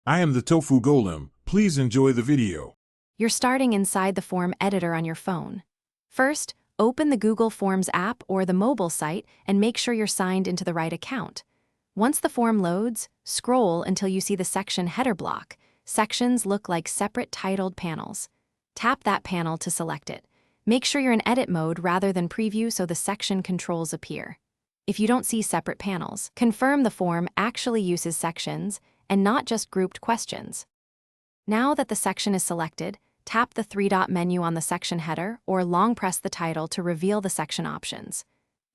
I am the Tofu Golem. Please enjoy the video. You're starting inside the form editor on your phone. First, open the Google Forms app or the mobile site and make sure you're signed into the right account. Once the form loads, scroll until you see the section header block. Sections look like separate titled panels. Tap that panel to select it. Make sure you're in edit mode rather than preview so the section controls appear. If you don't see separate panels, confirm the form actually uses sections and not just grouped questions. Now that the section is selected, tap the three-dot menu on the section header or long press the title to reveal the section options.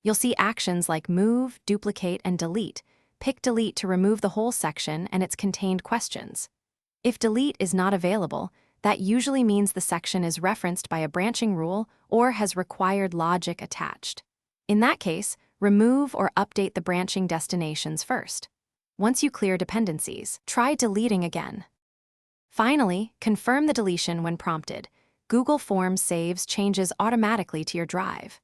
You'll see actions like move, duplicate, and delete. Pick delete to remove the whole section and its contained questions. If delete is not available, that usually means the section is referenced by a branching rule or has required logic attached. In that case, remove or update the branching destinations first. Once you clear dependencies, try deleting again. Finally, confirm the deletion when prompted. Google Forms saves changes automatically to your drive.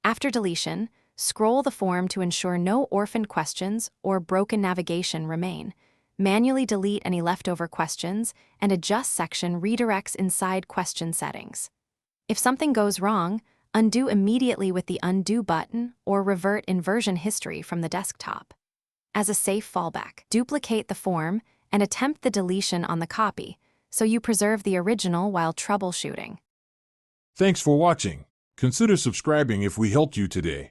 After deletion, scroll the form to ensure no orphaned questions or broken navigation remain. Manually delete any leftover questions and adjust section redirects inside question settings. If something goes wrong, undo immediately with the undo button or revert in version history from the desktop. As a safe fallback, duplicate the form and attempt the deletion on the copy, so you preserve the original while troubleshooting. Thanks for watching. Consider subscribing if we helped you today.